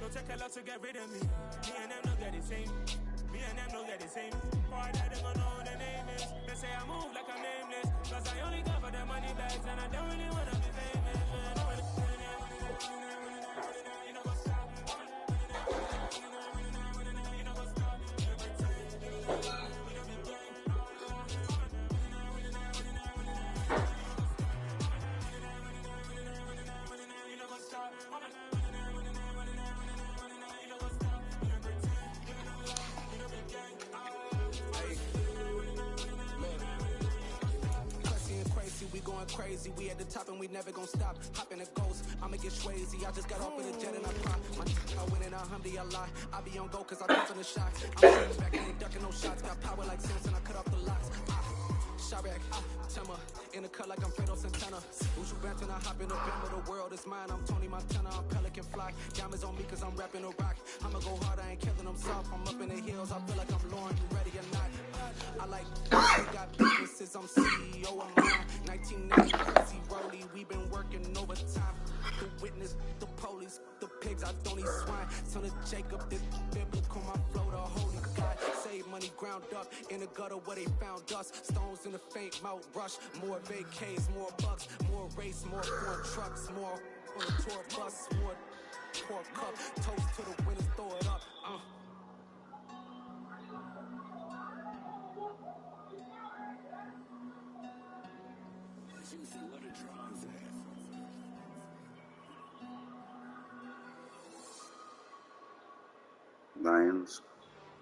go take a lot to get rid of me. Me and them don't get the same. Me and them don't get the same. Boy, they don't know what the name is. They say I move like I'm nameless. Cause I only cover the money bags and I don't really wanna be famous. You know what's up? You know what's up? We going crazy, we at the top and we never gonna stop. Hopping a ghost, I'ma get crazy. I just got off with a jet and I pop. I win in a Humvee, I lie. I be on go cause I come from the shots. I'm shooting back and ain't ducking no shots. Got power like Samson, I cut off the locks. Shot-back, Timber, in the cut like I'm Fredo Santana. Who's you Benton, I hop in the bend, the world is mine. I'm Tony Montana, I'm Pelican Fly. Diamonds on me cause I'm rapping a rock. I'ma go hard, I ain't killing them soft. I'm up in the hills, I feel like I'm Lauren, you ready or not? I like, got businesses, I'm CEO of mine. 1990, crazy rollie, we been working overtime. The witness, the police, the pigs, I don't eat swine. Son of Jacob, this biblical, my flow, the holy God. Save money ground up in the gutter where they found dust. Stones in the faint mouth rush. More vacays, more bucks, more race, more foreign trucks, more on the tour bus, more pork cup. Toast to the winners, throw it up. Lions,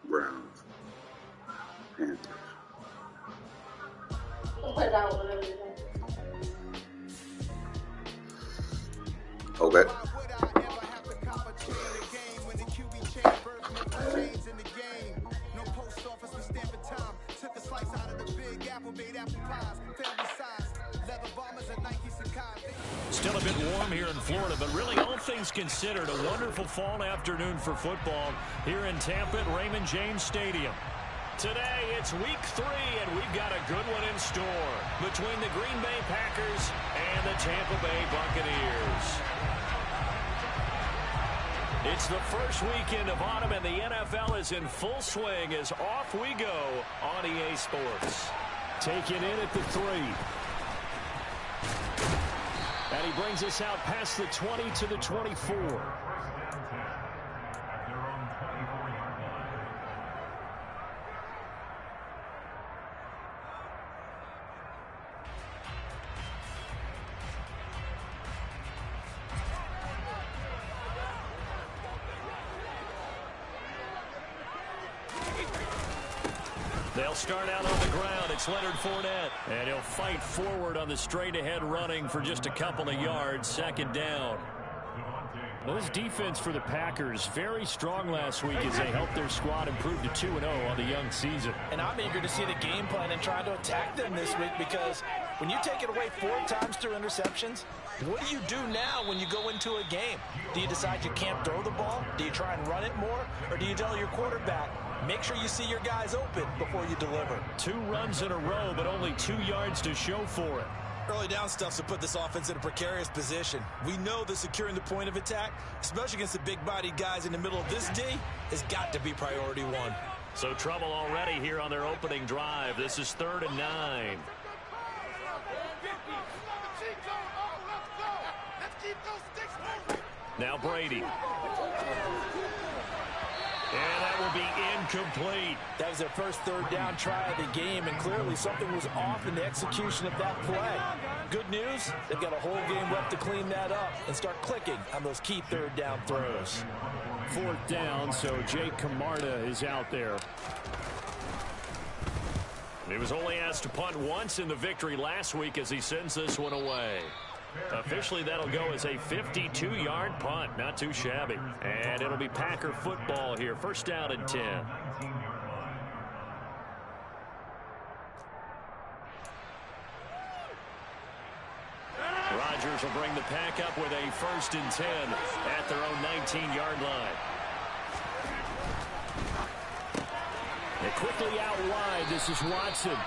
Browns, Panthers. Okay. Still a bit warm here in Florida, but really all things considered, a wonderful fall afternoon for football here in Tampa at Raymond James Stadium. Today, it's week 3, and we've got a good one in store between the Green Bay Packers and the Tampa Bay Buccaneers. It's the first weekend of autumn, and the NFL is in full swing as off we go on EA Sports. Taken in at the 3. And he brings us out past the 20 to the 24. They'll start out on the ground. It's Leonard Fournette. And he'll fight forward on the straight-ahead running for just a couple of yards. Second down. Well, this defense for the Packers, very strong last week as they helped their squad improve to 2-0 on the young season. And I'm eager to see the game plan and try to attack them this week, because when you take it away 4 times through interceptions, what do you do now when you go into a game? Do you decide you can't throw the ball? Do you try and run it more? Or do you tell your quarterback, make sure you see your guys open before you deliver? 2 runs in a row, but only 2 yards to show for it. Early down stuff's to put this offense in a precarious position. We know that securing the point of attack, especially against the big-bodied guys in the middle of this D, has got to be priority 1. So trouble already here on their opening drive. This is 3rd and 9. Now Brady. And that will be incomplete. That was their first 3rd down try of the game, and clearly something was off in the execution of that play. Good news, they've got a whole game left to clean that up and start clicking on those key 3rd down throws. 4th down, so Jake Camarda is out there. He was only asked to punt once in the victory last week as he sends this one away. Officially, that'll go as a 52-yard punt. Not too shabby. And it'll be Packer football here. First down and 10. Rodgers will bring the Pack up with a 1st and 10 at their own 19-yard line. And quickly out wide, this is Watson.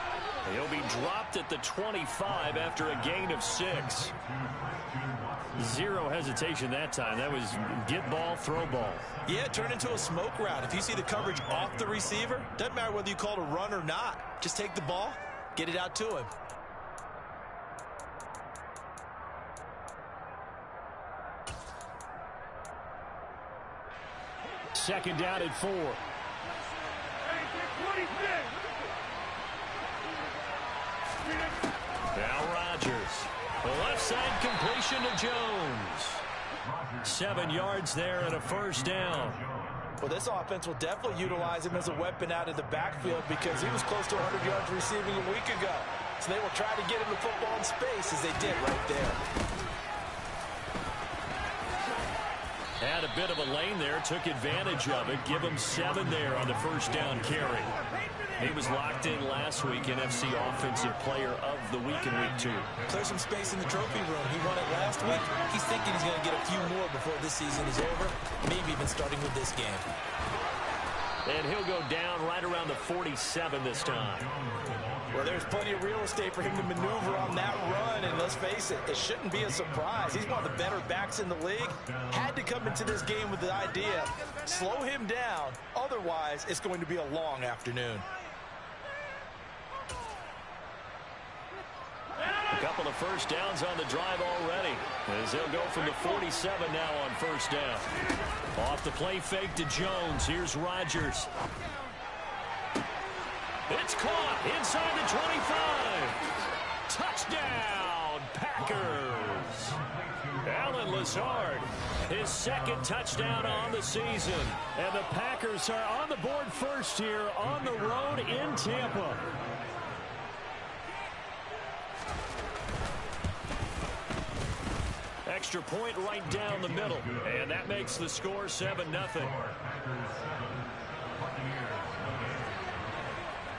He'll be dropped at the 25 after a gain of 6. Zero hesitation that time. That was get ball, throw ball. Yeah, turn into a smoke route. If you see the coverage off the receiver, doesn't matter whether you call it a run or not. Just take the ball, get it out to him. Second down at 4. Now Rodgers. The left side completion to Jones. 7 yards there and a first down. Well, this offense will definitely utilize him as a weapon out of the backfield because he was close to 100 yards receiving a week ago. So they will try to get him the football in space as they did right there. Had a bit of a lane there, took advantage of it. Give him 7 there on the first down carry. He was locked in last week, NFC Offensive Player of the Week in Week 2. Clear some space in the trophy room. He won it last week. He's thinking he's going to get a few more before this season is over, maybe even starting with this game. And he'll go down right around the 47 this time. Well, there's plenty of real estate for him to maneuver on that run, and let's face it, it shouldn't be a surprise. He's one of the better backs in the league. Had to come into this game with the idea, slow him down, otherwise it's going to be a long afternoon. A couple of first downs on the drive already, as they'll go from the 47 now on first down. Off the play fake to Jones. Here's Rodgers. It's caught inside the 25. Touchdown, Packers. Alan Lazard, his second touchdown on the season. And the Packers are on the board first here on the road in Tampa. Extra point right down the middle. And that makes the score 7-0.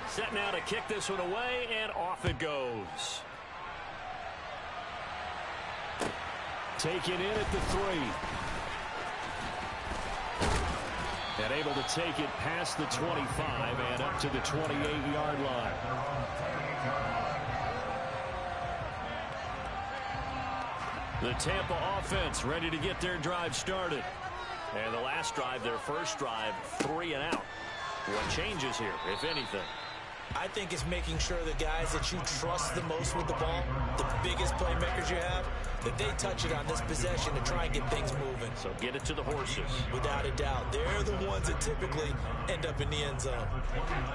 Set now to kick this one away, and off it goes. Taken in at the 3. And able to take it past the 25 and up to the 28-yard line. The Tampa offense ready to get their drive started. And the last drive, their first drive, 3 and out. What changes here, if anything? I think it's making sure the guys that you trust the most with the ball, the biggest playmakers you have, that they touch it on this possession to try and get things moving. So get it to the horses. Without a doubt. They're the ones that typically end up in the end zone.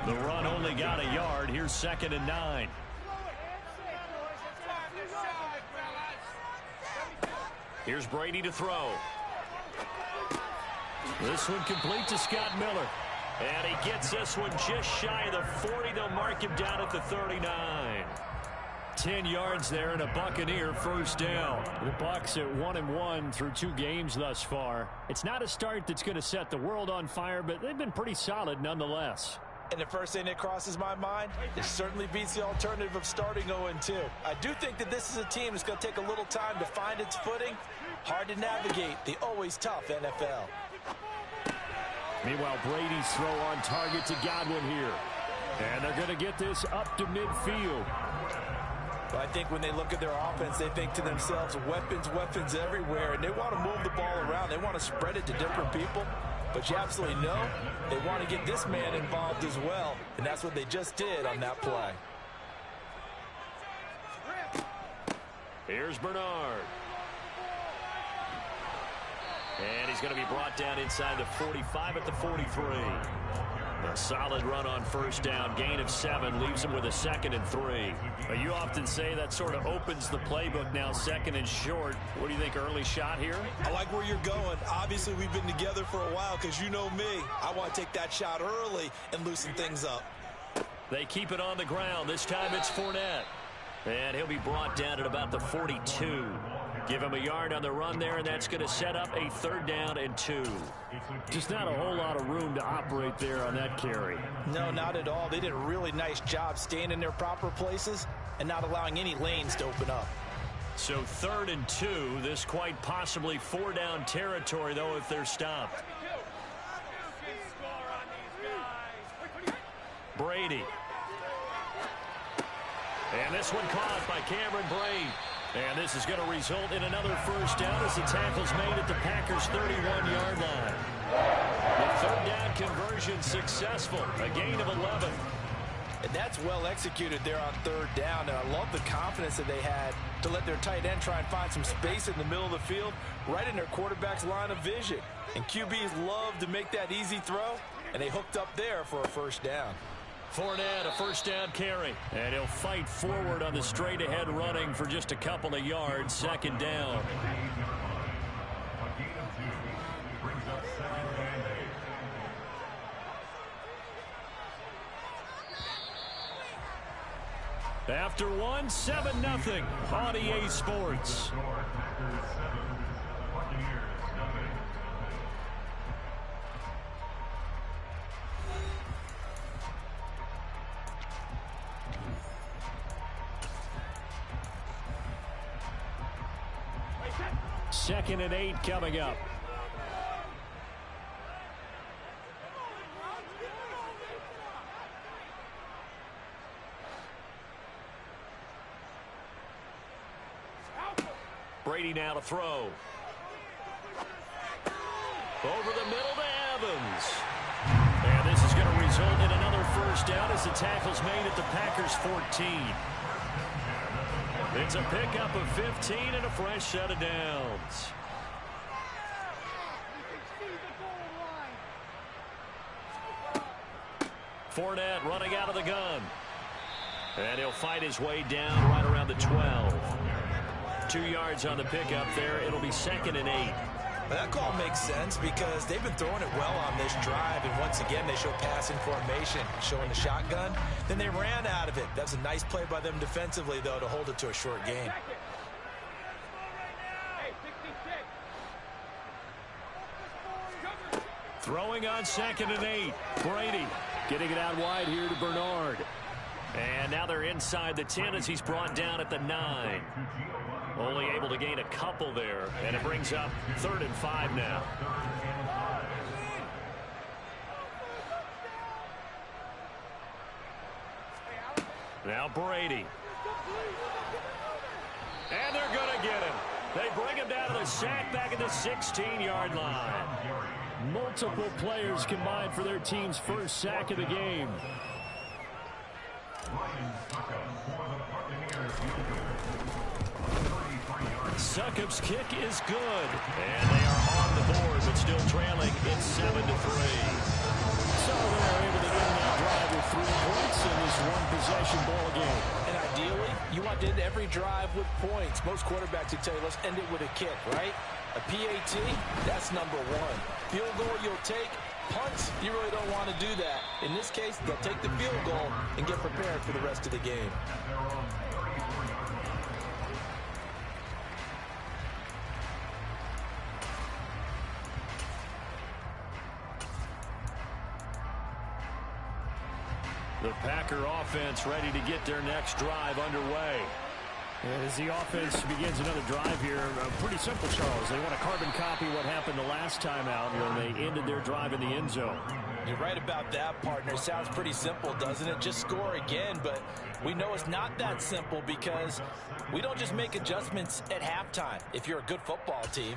The run only got a yard. Here's 2nd and 9. Here's Brady to throw. This one complete to Scott Miller. And he gets this one just shy of the 40. They'll mark him down at the 39. 10 yards there and a Buccaneer first down. The Bucs at 1-1 through 2 games thus far. It's not a start that's going to set the world on fire, but they've been pretty solid nonetheless. And the first thing that crosses my mind, it certainly beats the alternative of starting 0-2. I do think that this is a team that's going to take a little time to find its footing. Hard to navigate the always tough NFL. Meanwhile, Brady's throw on target to Godwin here. And they're going to get this up to midfield. But I think when they look at their offense, they think to themselves, weapons, weapons everywhere. And they want to move the ball around. They want to spread it to different people. But you absolutely know they want to get this man involved as well. And that's what they just did on that play. Here's Bernard. And he's going to be brought down inside the 45 at the 43. A solid run on first down. Gain of 7 leaves him with a 2nd and 3. But you often say that sort of opens the playbook now, 2nd and short. What do you think, early shot here? I like where you're going. Obviously, we've been together for a while because you know me. I want to take that shot early and loosen things up. They keep it on the ground. This time it's Fournette. And he'll be brought down at about the 42. Give him a yard on the run there, and that's going to set up a 3rd down and 2. Just not a whole lot of room to operate there on that carry. No, not at all. They did a really nice job staying in their proper places and not allowing any lanes to open up. So 3rd and 2. This quite possibly 4-down territory, though, if they're stopped. Brady. And this one caught by Cameron Brate. And this is going to result in another first down as the tackle's made at the Packers' 31-yard line. The third down conversion successful, a gain of 11. And that's well executed there on third down. And I love the confidence that they had to let their tight end try and find some space in the middle of the field, right in their quarterback's line of vision. And QBs love to make that easy throw, and they hooked up there for a first down. Fournette, a first down carry. And he'll fight forward on the straight-ahead running for just a couple of yards, second down. After one, 7-0 on EA Sports. Second and 8 coming up. Brady now to throw. Over the middle to Evans. And this is going to result in another first down as the tackle's made at the Packers' 14. It's a pickup of 15 and a fresh set of downs. Fournette running out of the gun. And he'll fight his way down right around the 12. 2 yards on the pickup there. It'll be second and 8. Well, that call makes sense because they've been throwing it well on this drive, and once again they show passing formation, showing the shotgun. Then they ran out of it. That's a nice play by them defensively, though, to hold it to a short gain. Throwing on second and 8. Brady getting it out wide here to Bernard. And now they're inside the 10 as he's brought down at the 9. Only able to gain a couple there, and it brings up 3rd and 5 now. Now Brady. And they're going to get him. They bring him down to the sack back at the 16-yard line. Multiple players combined for their team's first sack of the game. Succop's kick is good. And they are on the board, but still trailing. It's 7-3. So they're able to end that drive with 3 points in this one-possession ball game. And ideally, you want to end every drive with points. Most quarterbacks would tell you, let's end it with a kick, right? A PAT, that's number 1. Field goal you'll take. Punts, you really don't want to do that. In this case, they'll take the field goal and get prepared for the rest of the game. The Packer offense ready to get their next drive underway. And as the offense begins another drive here, pretty simple, Charles. They want to carbon copy what happened the last time out when they ended their drive in the end zone. You're right about that, partner. Sounds pretty simple, doesn't it? Just score again, but we know it's not that simple because we don't just make adjustments at halftime. If you're a good football team,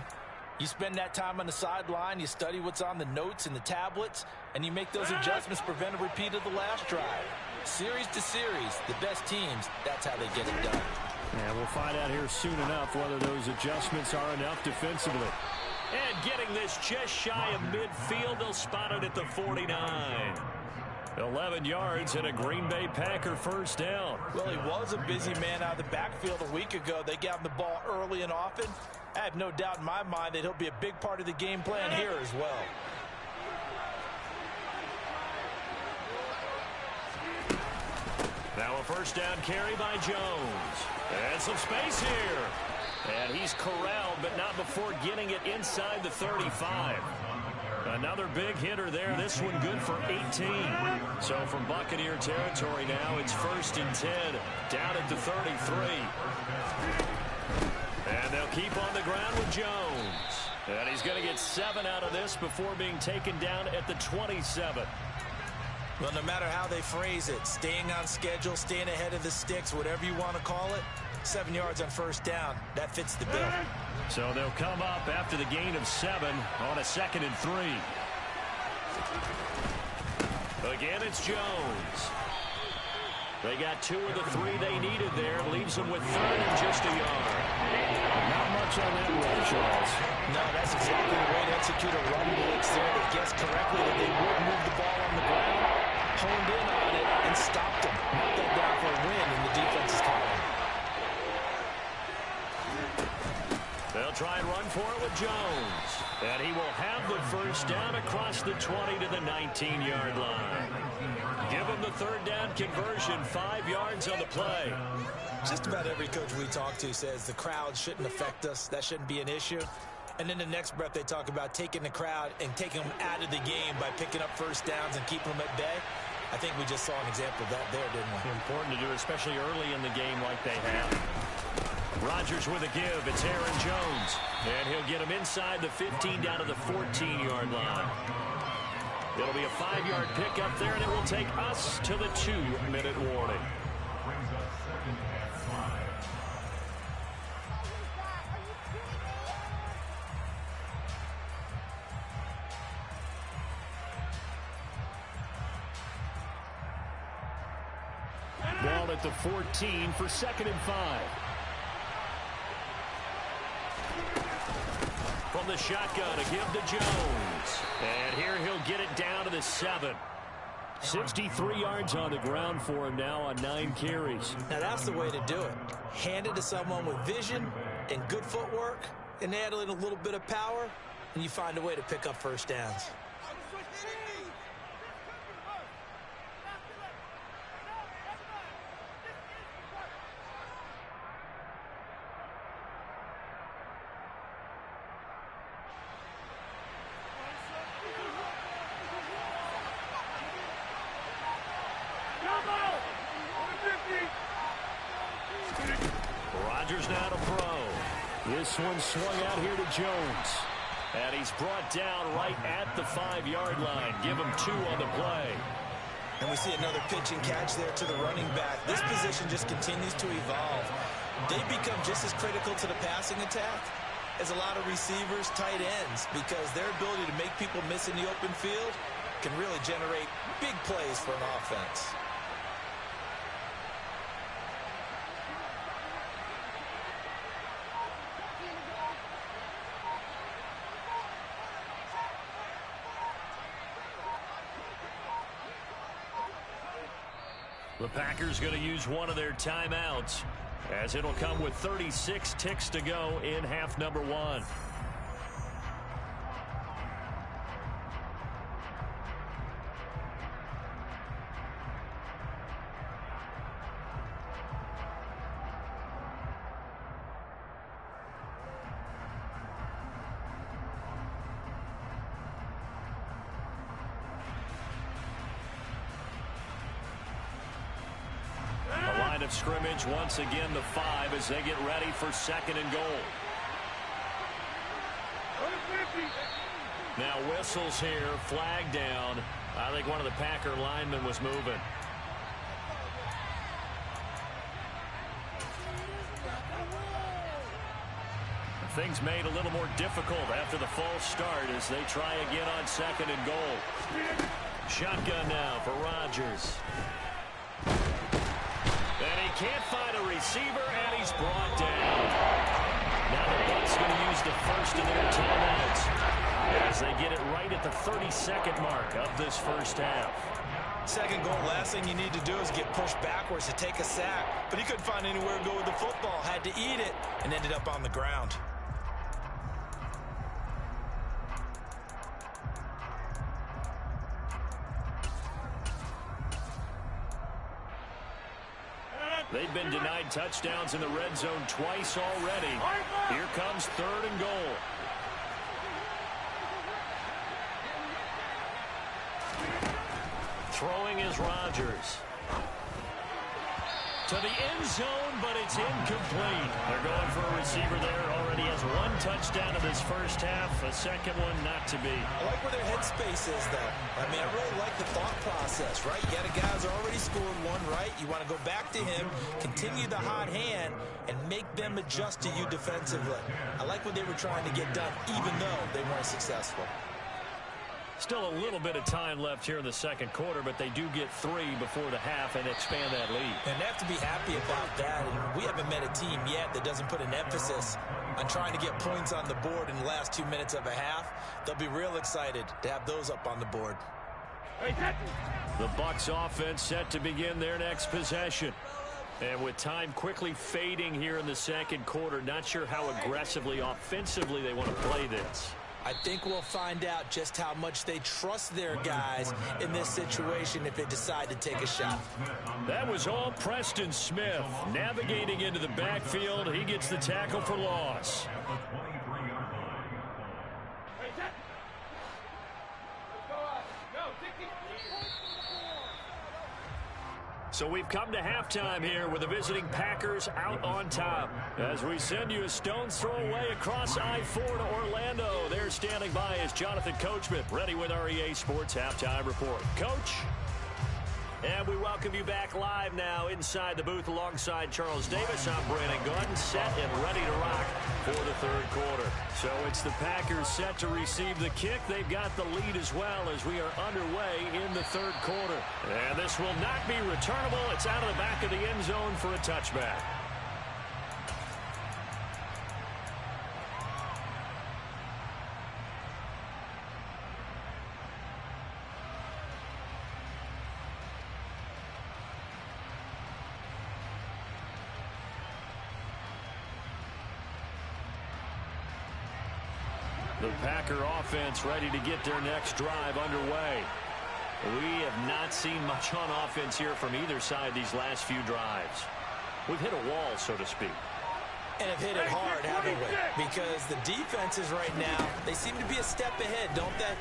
you spend that time on the sideline, you study what's on the notes and the tablets, and you make those adjustments, prevent a repeat of the last drive. Series to series, the best teams, that's how they get it done. And we'll find out here soon enough whether those adjustments are enough defensively. And getting this just shy of midfield, they'll spot it at the 49. 11 yards and a Green Bay Packer first down. Well, he was a busy man out of the backfield a week ago. They got him the ball early and often. I have no doubt in my mind that he'll be a big part of the game plan here as well. Now a first down carry by Jones. And some space here. And he's corralled, but not before getting it inside the 35. Another big hitter there. This one good for 18. So from Buccaneer territory now, it's 1st and 10. Down at the 33. And they'll keep on the ground with Jones. And he's going to get 7 out of this before being taken down at the 27. Well, no matter how they phrase it, staying on schedule, staying ahead of the sticks, whatever you want to call it, 7 yards on first down. That fits the bill. So they'll come up after the gain of 7 on a 2nd and 3. Again, it's Jones. They got 2 of the 3 they needed there. Leaves them with 3rd and just a yard. Not much on that run, Charles. No, that's exactly the way to execute a run blitz there. They guessed correctly that they would move the ball on the ground, honed in on it, and stopped them. Knocked that down for a win in the defense's column. They'll try and run for it with Jones. And he will have the first down across the 20 to the 19-yard line. Give him the 3rd down conversion, 5 yards on the play. Just about every coach we talk to says the crowd shouldn't affect us. That shouldn't be an issue. And in the next breath, they talk about taking the crowd and taking them out of the game by picking up first downs and keeping them at bay. I think we just saw an example of that there, didn't we? Important to do, especially early in the game like they have. Rodgers with a give. It's Aaron Jones. And he'll get him inside the 15 down to the 14-yard line. It'll be a 5-yard pickup there, and it will take us to the 2-minute warning. Ball at the 14 for 2nd and 5. From the shotgun, a give to Jones. And here he'll get it down to the 7. 63 yards on the ground for him now on 9 carries. Now that's the way to do it. Hand it to someone with vision and good footwork, and add in a little bit of power, and you find a way to pick up first downs. Rodgers now to throw. This one swung out here to Jones. And he's brought down right at the 5-yard line. Give him 2 on the play. And we see another pitch and catch there to the running back. This position just continues to evolve. They become just as critical to the passing attack as a lot of receivers, tight ends, because their ability to make people miss in the open field can really generate big plays for an offense. The Packers going to use one of their timeouts, as it'll come with 36 ticks to go in half number 1. Of scrimmage once again, the 5 as they get ready for 2nd and goal. Now whistles here, flag down. I think one of the Packer linemen was moving. Things made a little more difficult after the false start as they try again on 2nd and goal. Shotgun now for Rodgers. And he can't find a receiver, and he's brought down. Now the Bucs going to use the first of their timeouts as they get it right at the 32nd mark of this first half. 2nd goal, last thing you need to do is get pushed backwards to take a sack. But he couldn't find anywhere to go with the football, had to eat it, and ended up on the ground. They've been denied touchdowns in the red zone twice already. Here comes 3rd and goal. Throwing is Rodgers. To the end zone, but it's incomplete. They're going for a receiver there. Already has one touchdown in this first half. A second one not to be. I like where their headspace is, though. I mean, I really like the thought process, right? You got a guy who's already scored one, right? You want to go back to him, continue the hot hand, and make them adjust to you defensively. I like what they were trying to get done, even though they weren't successful. Still a little bit of time left here in the second quarter, but they do get 3 before the half and expand that lead. And they have to be happy about that. And we haven't met a team yet that doesn't put an emphasis on trying to get points on the board in the last 2 minutes of a half. They'll be real excited to have those up on the board. The Bucs offense set to begin their next possession. And with time quickly fading here in the second quarter, not sure how aggressively, offensively they want to play this. I think we'll find out just how much they trust their guys in this situation if they decide to take a shot. That was all Preston Smith navigating into the backfield. He gets the tackle for loss. So we've come to halftime here with the visiting Packers out on top. As we send you a stone's throw away across I-4 to Orlando. There standing by is Jonathan Coachman, ready with our EA Sports Halftime Report. Coach? And we welcome you back live now inside the booth alongside Charles Davis. I'm Brandon Gordon, set and ready to rock for the third quarter. So it's the Packers set to receive the kick. They've got the lead as well as we are underway in the third quarter. And this will not be returnable. It's out of the back of the end zone for a touchback. The Packer offense ready to get their next drive underway. We have not seen much on offense here from either side these last few drives. We've hit a wall, so to speak. And have hit it hard, haven't we? Because the defenses right now, they seem to be a step ahead, don't they?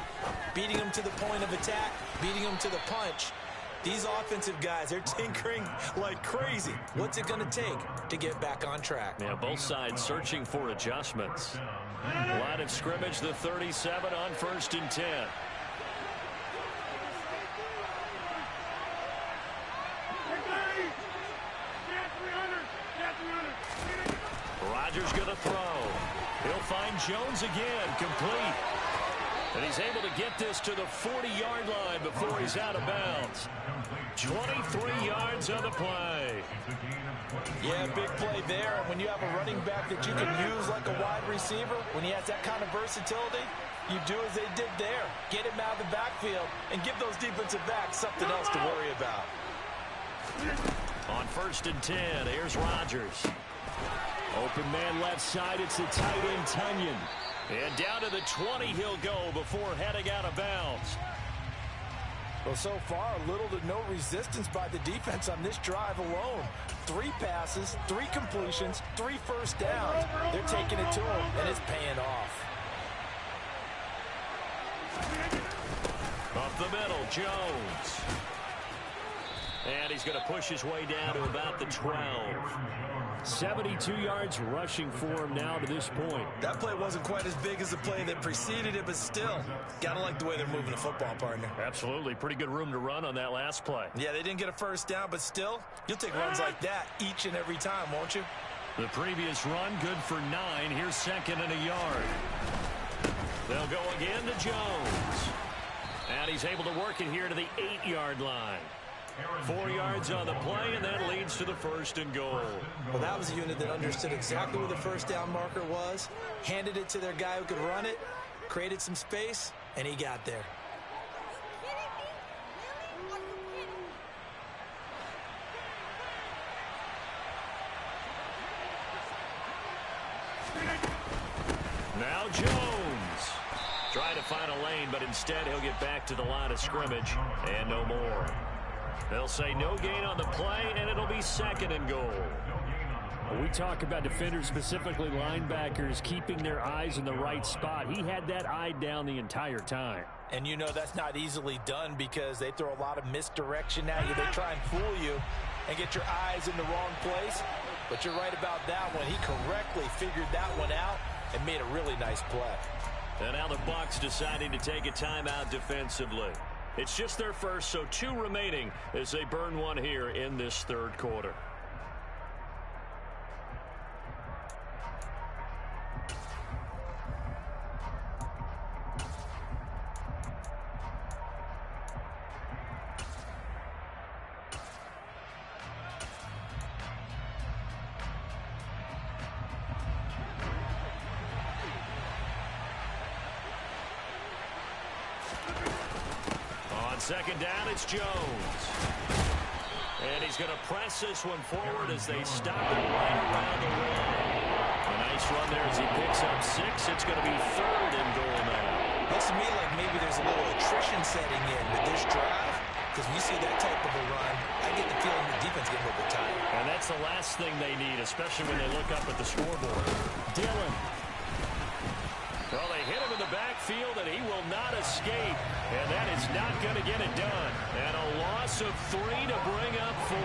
Beating them to the point of attack, beating them to the punch. These offensive guys, they're tinkering like crazy. What's it going to take to get back on track? Yeah, both sides searching for adjustments. Line of scrimmage, the 37 on 1st and 10. Rodgers going to throw. He'll find Jones again, complete. And he's able to get this to the 40-yard line before he's out of bounds. 23 yards on the play. Yeah, big play there. And when you have a running back that you can use like a wide receiver, when he has that kind of versatility, you do as they did there. Get him out of the backfield and give those defensive backs something else to worry about. On 1st and 10, here's Rodgers. Open man left side, it's the tight end Tunyon. And down to the 20 he'll go before heading out of bounds. Well, so far, little to no resistance by the defense on this drive alone. 3 passes, 3 completions, 3 first downs. They're taking it to him, and it's paying off. Up the middle, Jones. And he's going to push his way down to about the 12. 72 yards rushing for him now to this point. That play wasn't quite as big as the play that preceded it, but still, gotta like the way they're moving the football, partner. Absolutely. Pretty good room to run on that last play. Yeah, they didn't get a first down, but still, you'll take runs like that each and every time, won't you? The previous run, good for 9. Here's 2nd and a yard. They'll go again to Jones. And he's able to work it here to the 8-yard line. 4 yards on the play, and that leads to the 1st and goal. Well, that was a unit that understood exactly where the first down marker was, handed it to their guy who could run it, created some space, and he got there. Now Jones. Trying to find a lane, but instead he'll get back to the line of scrimmage, and no more. They'll say no gain on the play, and it'll be 2nd and goal. We talk about defenders, specifically linebackers, keeping their eyes in the right spot. He had that eye down the entire time. And you know that's not easily done because they throw a lot of misdirection at you. They try and fool you and get your eyes in the wrong place. But you're right about that one. He correctly figured that one out and made a really nice play. And now the Bucs deciding to take a timeout defensively. It's just their first, so 2 remaining as they burn one here in this third quarter. Second down, it's Jones. And he's going to press this one forward as they stop it right around the rim. A nice run there as he picks up 6. It's going to be 3rd and goal now. Looks to me like maybe there's a little attrition setting in with this drive. Because when you see that type of a run, I get the feeling the defense getting a little bit tired. And that's the last thing they need, especially when they look up at the scoreboard. Dillon. Well, they hit him in the backfield, and he will not escape. And that is not going to get it done. And a loss of 3 to bring up 4.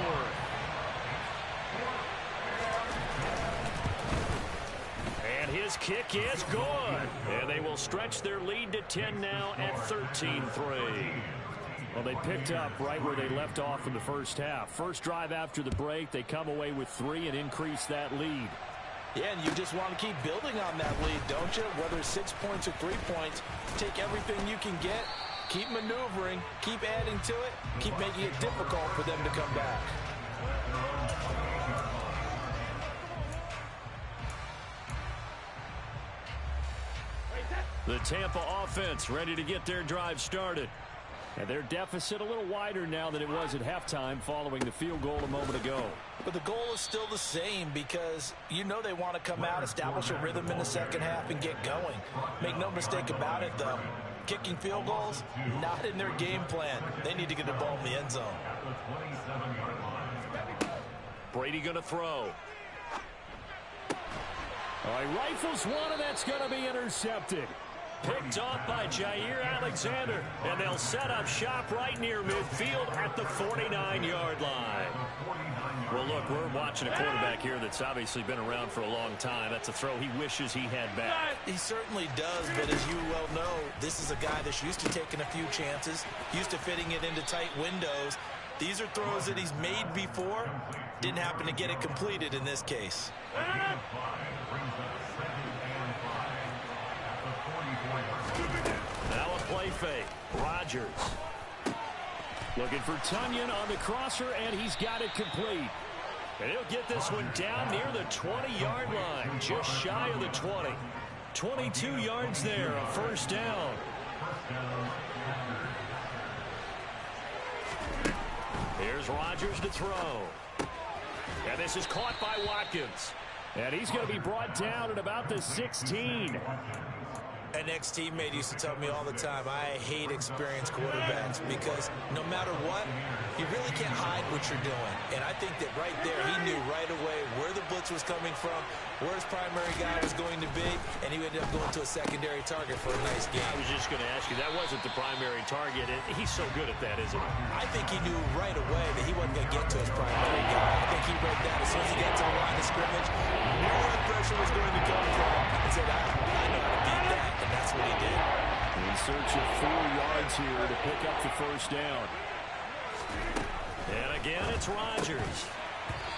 And his kick is good. And they will stretch their lead to 10 now at 13-3. Well, they picked up right where they left off in the first half. First drive after the break, they come away with 3 and increase that lead. Yeah, and you just want to keep building on that lead, don't you? Whether it's 6 points or 3 points, take everything you can get, keep maneuvering, keep adding to it, keep making it difficult for them to come back. The Tampa offense ready to get their drive started. And their deficit a little wider now than it was at halftime following the field goal a moment ago. But the goal is still the same because you know they want to come out, establish a rhythm in the second half, and get going. Make no mistake about it, though. Kicking field goals, not in their game plan. They need to get the ball in the end zone. Brady going to throw. All right, rifles one, and that's going to be intercepted. Picked off by Jair Alexander, and they'll set up shop right near midfield at the 49-yard line. Well, look, we're watching a quarterback here that's obviously been around for a long time. That's a throw he wishes he had back. He certainly does, but as you well know, this is a guy that's used to taking a few chances, used to fitting it into tight windows. These are throws that he's made before. Didn't happen to get it completed in this case. Now a play fake. Rodgers. Looking for Tunyon on the crosser, and he's got it complete. And he'll get this one down near the 20-yard line, just shy of the 20. 22 yards there, a first down. Here's Rodgers to throw. And this is caught by Watkins. And he's going to be brought down at about the 16. An ex-teammate used to tell me all the time, I hate experienced quarterbacks because no matter what, you really can't hide what you're doing. And I think that right there, he knew right away where the blitz was coming from, where his primary guy was going to be, and he ended up going to a secondary target for a nice game. I was just going to ask you, that wasn't the primary target. He's so good at that, isn't he? I think he knew right away that he wasn't going to get to his primary guy. I think he read that as soon as he got to the line of scrimmage, knew where the pressure was going to come from, and said, I know how to beat that. And that's what he did. In search of 4 yards here to pick up the first down. And again, it's Rodgers.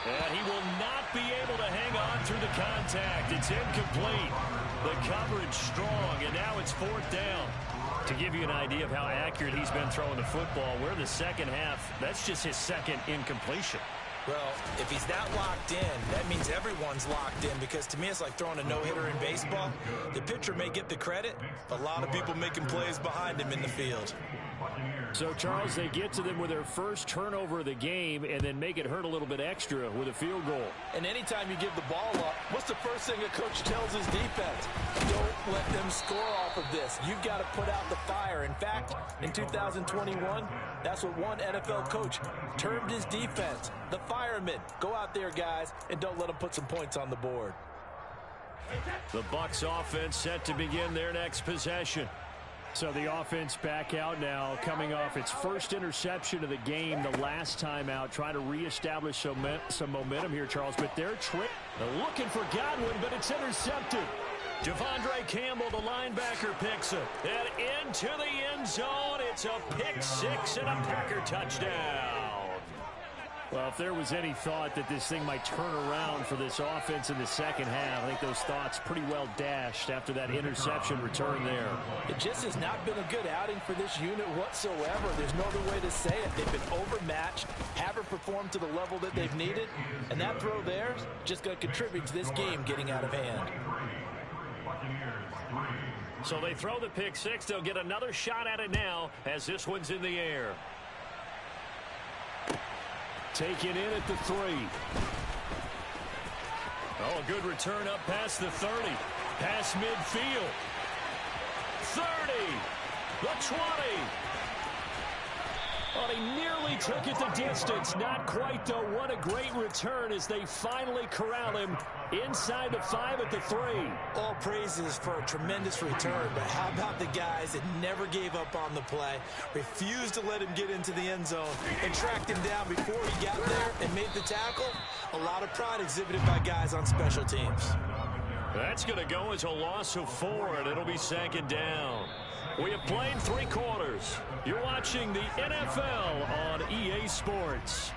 And he will not be able to hang on through the contact. It's incomplete. The coverage strong, and now it's 4th down. To give you an idea of how accurate he's been throwing the football, we're in the second half. That's just his second incompletion. Well, if he's not locked in, that means everyone's locked in, because to me it's like throwing a no-hitter in baseball. The pitcher may get the credit, but a lot of people making plays behind him in the field. So, Charles, they get to them with their first turnover of the game and then make it hurt a little bit extra with a field goal. And anytime you give the ball up, what's the first thing a coach tells his defense? Don't let them score off of this. You've got to put out the fire. In fact, in 2021, that's what one NFL coach termed his defense, the firemen. Go out there, guys, and don't let them put some points on the board. The Bucs offense set to begin their next possession. So the offense back out now, coming off its first interception of the game the last time out, trying to reestablish some momentum here, Charles. But they're looking for Godwin, but it's intercepted. Devondre Campbell, the linebacker, picks it. And into the end zone, it's a pick six and a Packer touchdown. Well, if there was any thought that this thing might turn around for this offense in the second half, I think those thoughts pretty well dashed after that interception return there. It just has not been a good outing for this unit whatsoever. There's no other way to say it. They've been overmatched, haven't performed to the level that they've needed, and that throw there is just going to contribute to this game getting out of hand. So they throw the pick six. They'll get another shot at it now as this one's in the air. Taken in at the 3. Oh, a good return up past the 30. Past midfield. 30. The 20. Well, he nearly took it the distance. Not quite, though. What a great return as they finally corral him inside the 5 at the 3. All praises for a tremendous return, but how about the guys that never gave up on the play, refused to let him get into the end zone, and tracked him down before he got there and made the tackle? A lot of pride exhibited by guys on special teams. That's going to go as a loss of 4, and it'll be second down. We have played 3 quarters. You're watching the NFL on EA Sports.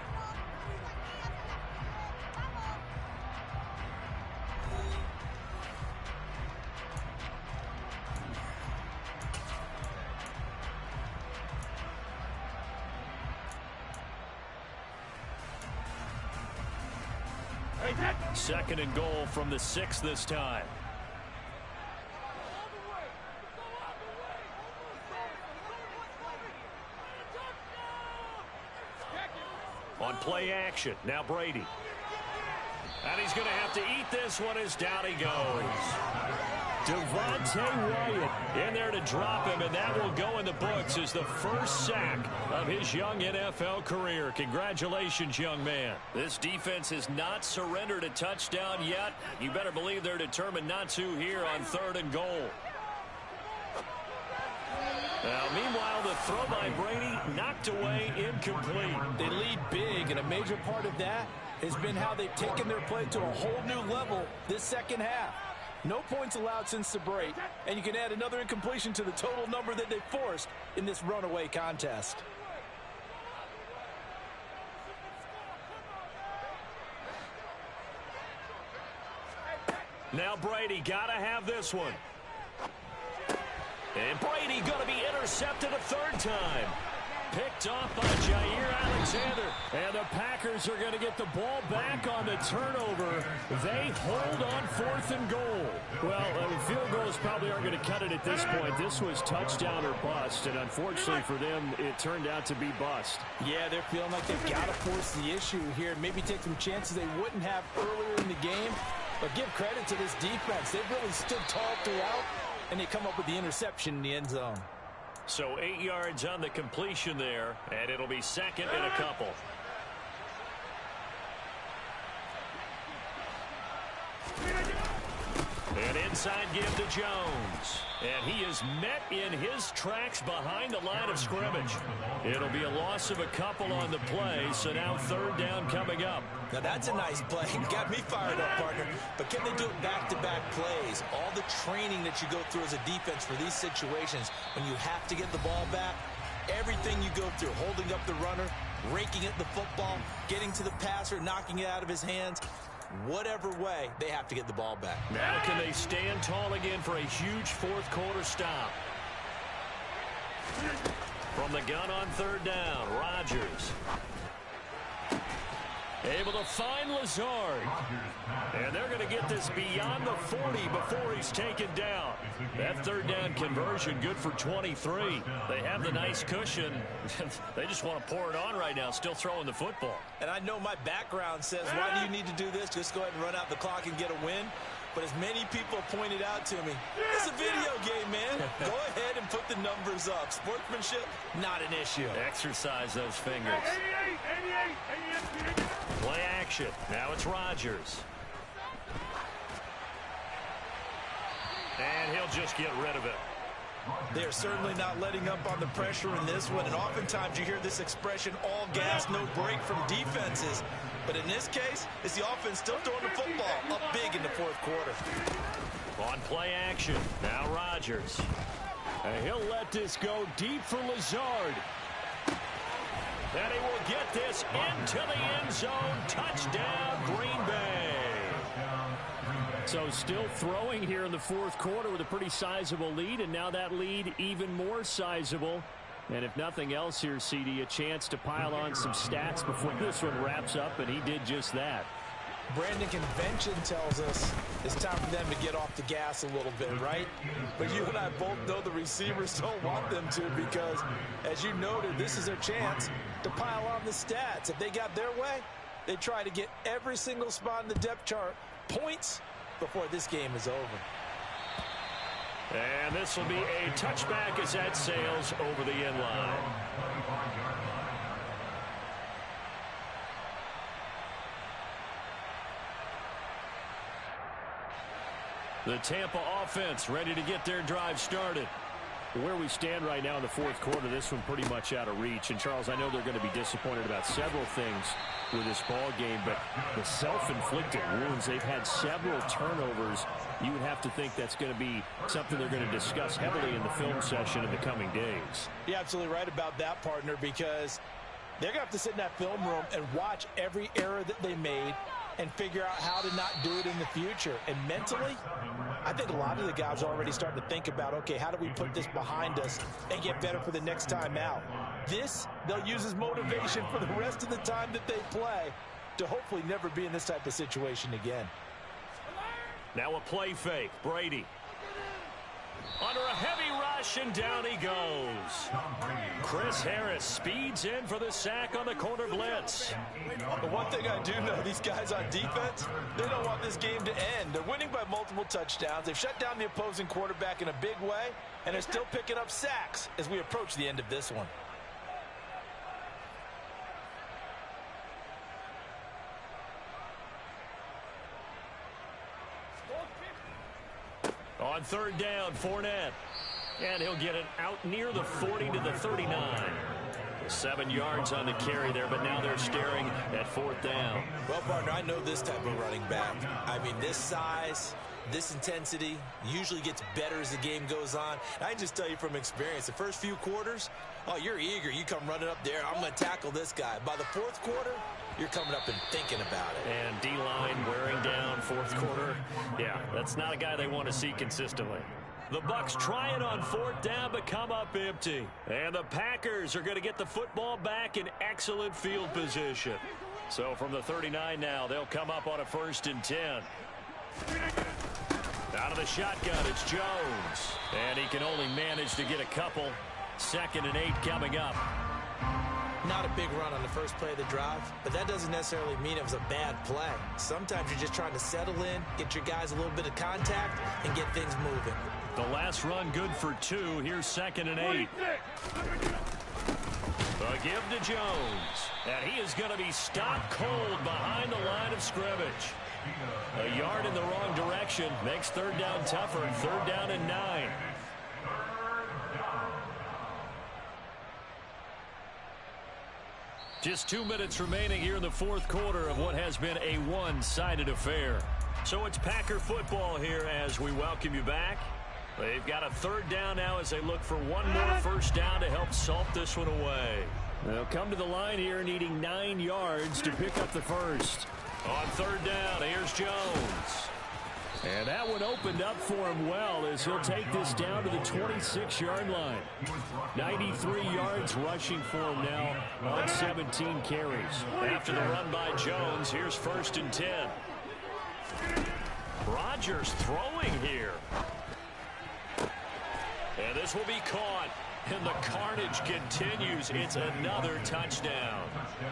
Second and goal from the 6 this time. On play action, now Brady. And he's going to have to eat this one as down he goes. Devontae Wyatt in there to drop him, and that will go in the books as the first sack of his young NFL career. Congratulations, young man. This defense has not surrendered a touchdown yet. You better believe they're determined not to here on 3rd and goal. Now, meanwhile, the throw by Brady knocked away, incomplete. They lead big, and a major part of that has been how they've taken their play to a whole new level this second half. No points allowed since the break, and you can add another incompletion to the total number that they forced in this runaway contest. Now Brady got to have this one. And Brady going to be intercepted a 3rd time. Picked off by Jair Alexander. And the Packers are going to get the ball back on the turnover. They hold on 4th and goal. Well, field goals probably aren't going to cut it at this point. This was touchdown or bust, and unfortunately for them, it turned out to be bust. Yeah, they're feeling like they've got to force the issue here. Maybe take some chances they wouldn't have earlier in the game. But give credit to this defense. They've really stood tall throughout, and they come up with the interception in the end zone. So 8 yards on the completion there, and it'll be second and a couple. An inside give to Jones. And he is met in his tracks behind the line of scrimmage. It'll be a loss of a couple on the play, so now 3rd down coming up. Now that's a nice play. Got me fired up, partner. But can they do it back-to-back plays? All the training that you go through as a defense for these situations, when you have to get the ball back, everything you go through, holding up the runner, raking at the football, getting to the passer, knocking it out of his hands, whatever way, they have to get the ball back. Now can they stand tall again for a huge 4th quarter stop? From the gun on 3rd down, Rodgers. Able to find Lazard. And they're going to get this beyond the 40 before he's taken down. That 3rd down conversion good for 23. They have the nice cushion. They just want to pour it on right now, still throwing the football. And I know my background says, why do you need to do this? Just go ahead and run out the clock and get a win. But as many people pointed out to me, it's a video game, man. Go ahead and put the numbers up. Sportsmanship, not an issue. Exercise those fingers. 88. Play action. Now it's Rodgers. And he'll just get rid of it. They are certainly not letting up on the pressure in this one, and oftentimes you hear this expression, all gas, no break from defenses. But in this case, it's the offense still throwing the football up big in the fourth quarter. On play action, now Rodgers. And he'll let this go deep for Lazard. And he will get this into the end zone. Touchdown, Green Bay. So still throwing here in the fourth quarter with a pretty sizable lead, and now that lead even more sizable. And if nothing else here, CD, a chance to pile on some stats before this one wraps up, and he did just that. Brandon, convention tells us it's time for them to get off the gas a little bit, right? But you and I both know the receivers don't want them to, because, as you noted, this is their chance to pile on the stats. If they got their way, they try to get every single spot in the depth chart points before this game is over. And this will be a touchback as that sails over the end line. The Tampa offense ready to get their drive started. Where we stand right now in the fourth quarter, this one pretty much out of reach. And, Charles, I know they're going to be disappointed about several things with this ball game, but the self-inflicted wounds, they've had several turnovers. You would have to think that's going to be something they're going to discuss heavily in the film session in the coming days. You're absolutely right about that, partner, because they're going to have to sit in that film room and watch every error that they made and figure out how to not do it in the future. And mentally, I think a lot of the guys are already starting to think about, okay, how do we put this behind us and get better for the next time out? This, they'll use as motivation for the rest of the time that they play to hopefully never be in this type of situation again. Now a play fake. Brady. Under a heavy rush, and down he goes. Chris Harris speeds in for the sack on the corner blitz. The one thing I do know, these guys on defense, they don't want this game to end. They're winning by multiple touchdowns. They've shut down the opposing quarterback in a big way, and they're still picking up sacks as we approach the end of this one. On third down, Fournette. And he'll get it out near the 40 to the 39. 7 yards on the carry there, but now they're staring at fourth down. Well, partner, I know this type of running back. I mean, this size, this intensity usually gets better as the game goes on. And I can just tell you from experience, the first few quarters, oh, you're eager. You come running up there. I'm going to tackle this guy. By the fourth quarter, you're coming up and thinking about it. And D-line wearing down fourth quarter. Yeah, that's not a guy they want to see consistently. The Bucks try it on fourth down, but come up empty. And the Packers are going to get the football back in excellent field position. So from the 39 now, they'll come up on a 1st and 10. Out of the shotgun, it's Jones. And he can only manage to get a couple. 2nd and 8 coming up. Not a big run on the first play of the drive, but that doesn't necessarily mean it was a bad play. Sometimes you're just trying to settle in, get your guys a little bit of contact, and get things moving. The last run good for 2. Here's 2nd and 8. A give to Jones. And he is going to be stopped cold behind the line of scrimmage. A yard in the wrong direction makes third down tougher. 3rd down and 9. Just 2 minutes remaining here in the fourth quarter of what has been a one-sided affair. So it's Packer football here as we welcome you back. They've got a 3rd down now as they look for one more first down to help salt this one away. They'll come to the line here needing 9 yards to pick up the first. On 3rd down, here's Jones. And that one opened up for him well as he'll take this down to the 26-yard line. 93 yards rushing for him now on 17 carries. After the run by Jones, here's 1st and 10. Rodgers throwing here. And this will be caught. And the carnage continues. It's another touchdown.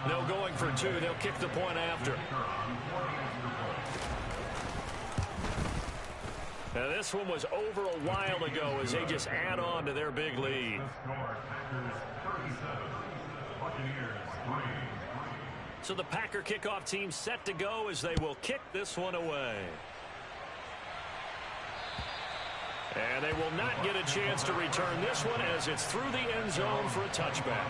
No going for 2. They'll kick the point after. Now this one was over a while ago as they just add on to their big lead. So the Packer kickoff team set to go as they will kick this one away. And they will not get a chance to return this one as it's through the end zone for a touchback.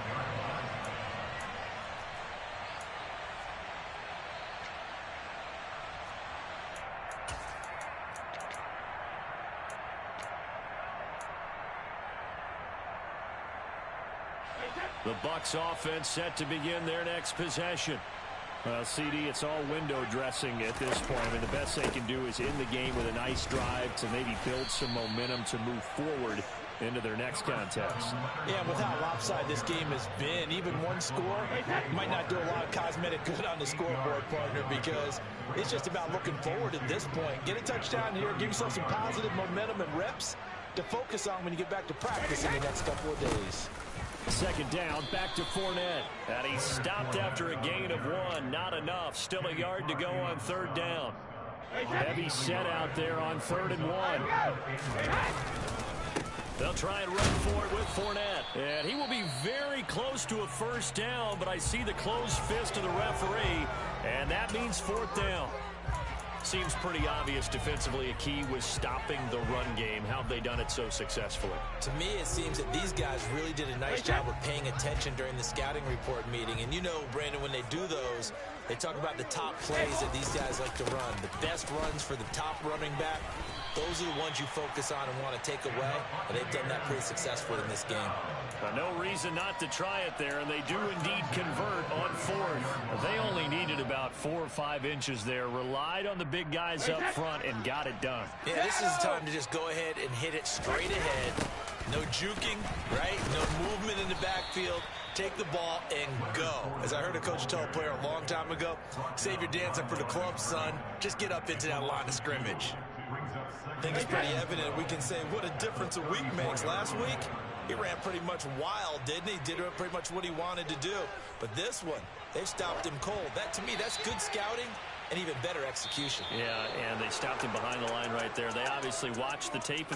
The Bucs offense set to begin their next possession. Well, CD, it's all window dressing at this point. I mean, the best they can do is end the game with a nice drive to maybe build some momentum to move forward into their next contest. Yeah, with how lopsided this game has been, even one score might not do a lot of cosmetic good on the scoreboard, partner, because it's just about looking forward at this point. Get a touchdown here, give yourself some positive momentum and reps to focus on when you get back to practice in the next couple of days. Second down, back to Fournette. And he stopped after a gain of 1. Not enough. Still a yard to go on third down. Heavy set out there on 3rd and 1. They'll try and run for it with Fournette. And he will be very close to a first down, but I see the closed fist of the referee, and that means 4th down. Seems pretty obvious defensively a key was stopping the run game. How have they done it so successfully? To me, it seems that these guys really did a nice job of paying attention during the scouting report meeting. And you know, Brandon, when they do those, they talk about the top plays that these guys like to run. The best runs for the top running back, those are the ones you focus on and want to take away. And they've done that pretty successfully in this game. No reason not to try it there, and they do indeed convert on 4th. They only needed about 4 or 5 inches there, relied on the big guys up front, and got it done. Yeah, this is the time to just go ahead and hit it straight ahead. No juking, right? No movement in the backfield. Take the ball and go. As I heard a coach tell a player a long time ago, save your dancing for the club, son. Just get up into that line of scrimmage. I think it's pretty evident we can say what a difference a week makes. Last week, he ran pretty much wild, didn't he? Did pretty much what he wanted to do. But this one, they've stopped him cold. That, to me, that's good scouting and even better execution. Yeah, and they stopped him behind the line right there. They obviously watched the tape.